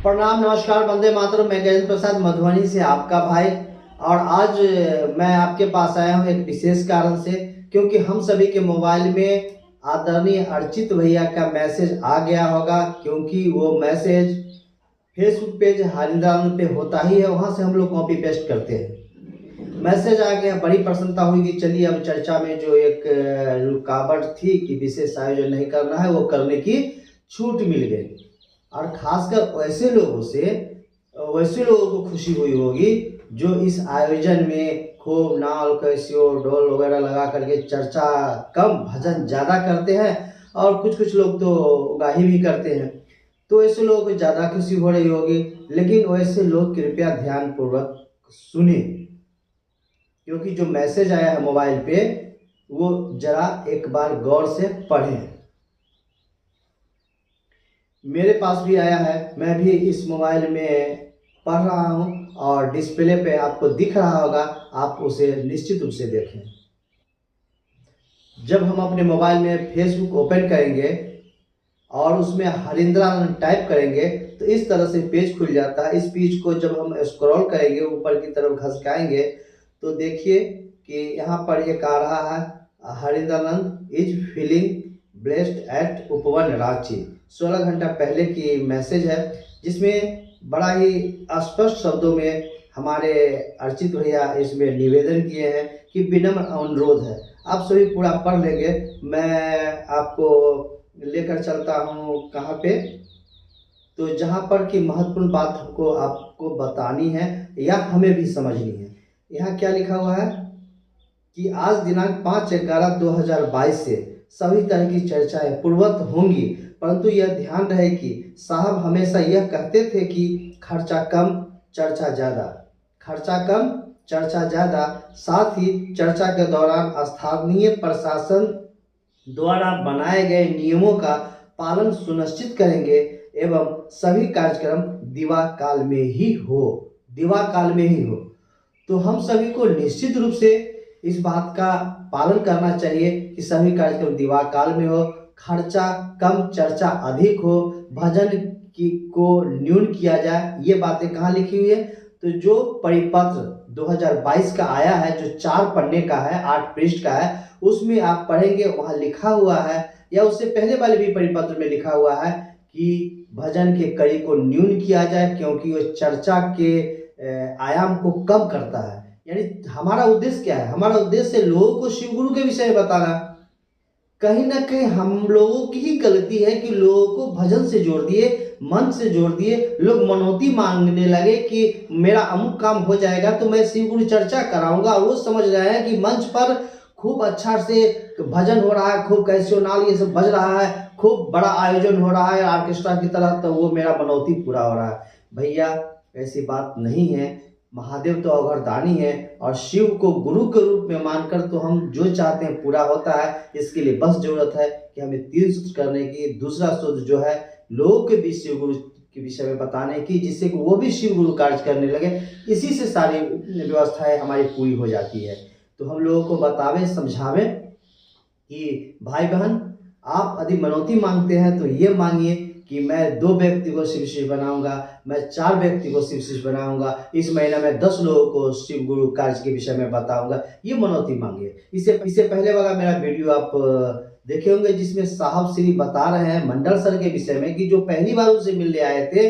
प्रणाम, नमस्कार, वंदे मातरम। मैं गजेंद्र प्रसाद मधुबनी से आपका भाई। और आज मैं आपके पास आया हूँ एक विशेष कारण से, क्योंकि हम सभी के मोबाइल में आदरणीय अर्चित भैया का मैसेज आ गया होगा, क्योंकि वो मैसेज फेसबुक पेज हरिंद्रानंद पे होता ही है, वहाँ से हम लोग कॉपी पेस्ट करते हैं। मैसेज आ गया, बड़ी प्रसन्नता हुई कि चलिए अब चर्चा में जो एक रुकावट थी कि विशेष आयोजन नहीं करना है, वो करने की छूट मिल गई। और खासकर वैसे लोगों को खुशी हुई होगी जो इस आयोजन में खूब नाल कैसियो ढोल वगैरह लगा करके चर्चा कम भजन ज़्यादा करते हैं, और कुछ कुछ लोग तो उगाही भी करते हैं। तो ऐसे लोगों को ज़्यादा खुशी हो रही होगी। लेकिन वैसे लोग कृपया ध्यानपूर्वक सुने, क्योंकि जो मैसेज आया है मोबाइल पे वो जरा एक बार गौर से पढ़ें। मेरे पास भी आया है, मैं भी इस मोबाइल में पढ़ रहा हूं, और डिस्प्ले पे आपको दिख रहा होगा, आप उसे निश्चित रूप से देखें। जब हम अपने मोबाइल में फेसबुक ओपन करेंगे और उसमें हरिंद्रानंद टाइप करेंगे तो इस तरह से पेज खुल जाता है। इस पेज को जब हम स्क्रॉल करेंगे, ऊपर की तरफ घसकाएंगे, तो देखिए कि यहाँ पर एक आ रहा है, Harindranand is feeling blessed at Upvan Ranchi. 16 घंटा पहले की मैसेज है, जिसमें बड़ा ही स्पष्ट शब्दों में हमारे अर्चित भैया इसमें निवेदन किए हैं कि विनम्र अनुरोध है। आप सभी पूरा पढ़ लेंगे। मैं आपको लेकर चलता हूँ कहाँ पे, तो जहाँ पर कि महत्वपूर्ण बात हमको आपको बतानी है या हमें भी समझनी है। यहाँ क्या लिखा हुआ है कि आज दिनांक 5/11/2022 से सभी तरह की चर्चाएं पूर्ववत होंगी, परंतु यह ध्यान रहे कि साहब हमेशा यह कहते थे कि खर्चा कम चर्चा ज़्यादा, खर्चा कम चर्चा ज़्यादा। साथ ही चर्चा के दौरान स्थानीय प्रशासन द्वारा बनाए गए नियमों का पालन सुनिश्चित करेंगे एवं सभी कार्यक्रम दिवा काल में ही हो। तो हम सभी को निश्चित रूप से इस बात का पालन करना चाहिए कि सभी कार्यक्रम दिवा काल में हो, खर्चा कम चर्चा अधिक हो, भजन को न्यून किया जाए। ये बातें कहाँ लिखी हुई है? तो जो परिपत्र 2022 का आया है, जो 4 पन्ने का है, 8 पृष्ठ का है, उसमें आप पढ़ेंगे, वहाँ लिखा हुआ है, या उससे पहले वाले भी परिपत्र में लिखा हुआ है कि भजन के कड़ी को न्यून किया जाए, क्योंकि वो चर्चा के आयाम को कम करता है। यानी हमारा उद्देश्य क्या है? हमारा उद्देश्य लोगों को शिव गुरु के विषय में बताना। कहीं ना कहीं हम लोगों की ही गलती है कि लोगों को भजन से जोड़ दिए, मन से जोड़ दिए। लोग मनौती मांगने लगे कि मेरा अमुक काम हो जाएगा तो मैं शिव गुरु चर्चा कराऊंगा, और वो समझ रहे हैं कि मंच पर खूब अच्छा से भजन हो रहा है, खूब कैसियो नाल ये सब बज रहा है, खूब बड़ा आयोजन हो रहा है ऑर्केस्ट्रा की तरह, तो वो मेरा मनौती पूरा हो रहा है। भैया ऐसी बात नहीं है। महादेव तो अवघरदानी है, और शिव को गुरु के रूप में मानकर तो हम जो चाहते हैं पूरा होता है। इसके लिए बस जरूरत है कि हमें 3 सूत्र करने की, दूसरा सूत्र जो है लोगों के बीच शिव गुरु के विषय में बताने की, जिससे कि वो भी शिव गुरु कार्य करने लगे। इसी से सारी व्यवस्थाएं हमारी पूरी हो जाती है। तो हम लोगों को बतावे, समझावे कि भाई बहन, आप यदि मनौती मांगते हैं तो ये मांगिए कि मैं 2 व्यक्ति को शिव शिष्य बनाऊंगा, मैं 4 व्यक्ति को शिव शिष्य बनाऊंगा, इस महीना में 10 लोगों को शिव गुरु कार्य के विषय में बताऊंगा। ये मनौती मांगिए। इससे पहले वाला मेरा वीडियो आप देखे होंगे, जिसमें साहब श्री बता रहे हैं मंडल सर के विषय में कि जो पहली बार उनसे मिलने आए थे,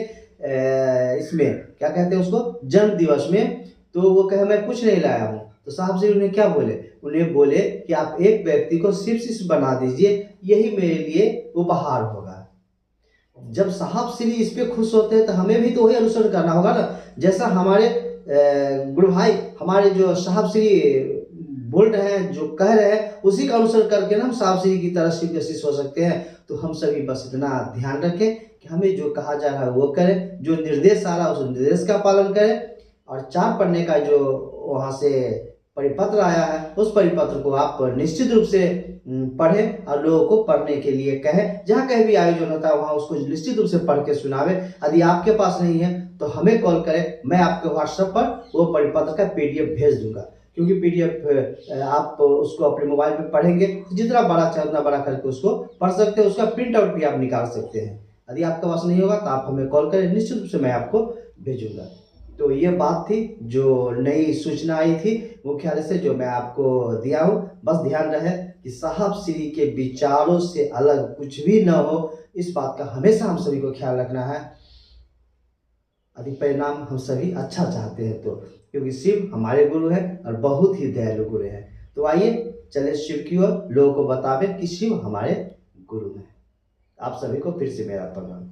इसमें क्या कहते हैं उसको, जन्म दिवस में, तो वो कहे मैं कुछ नहीं लाया हूँ। तो साहब श्री उन्हें क्या बोले? उन्हें बोले कि आप एक व्यक्ति को शिव शिष्य बना दीजिए, यही मेरे लिए उपहार होगा। जब साहब श्री इस पे खुश होते हैं तो हमें भी तो वही अनुसरण करना होगा ना। जैसा हमारे गुरु भाई, हमारे जो साहब श्री बोल रहे हैं, जो कह रहे हैं, उसी का अनुसरण करके ना हम साहब श्री की तरह शिव के शिष्य हो सकते हैं। तो हम सभी बस इतना ध्यान रखें कि हमें जो कहा जा रहा है वो करें, जो निर्देश आ रहा है उस निर्देश का पालन करें। और 4 पन्ने का जो वहाँ से परिपत्र आया है, उस परिपत्र को आप निश्चित रूप से पढ़ें और लोगों को पढ़ने के लिए कहें। जहाँ कहीं भी आयोजन होता है वहाँ उसको निश्चित रूप से पढ़ के सुनावे। यदि आपके पास नहीं है तो हमें कॉल करें, मैं आपके व्हाट्सएप पर वो परिपत्र का PDF भेज दूंगा। क्योंकि PDF आप उसको अपने मोबाइल पे पढ़ेंगे, जितना बड़ा चाहे उतना बड़ा करके उसको पढ़ सकते हैं। उसका प्रिंट आउट भी आप निकाल सकते हैं। यदि आपके पास नहीं होगा तो आप हमें कॉल करें, निश्चित रूप से मैं आपको भेजूंगा। तो ये बात थी जो नई सूचना आई थी मुख्यालय से, जो मैं आपको दिया हूँ। बस ध्यान रहे कि साहब श्री के विचारों से अलग कुछ भी न हो, इस बात का हमेशा हम सभी को ख्याल रखना है। यदि परिणाम हम सभी अच्छा चाहते हैं तो, क्योंकि शिव हमारे गुरु है और बहुत ही दयालु गुरु है। तो आइए चले शिव की ओर, लोगों को बतावे कि शिव हमारे गुरु हैं। आप सभी को फिर से मेरा प्रणाम।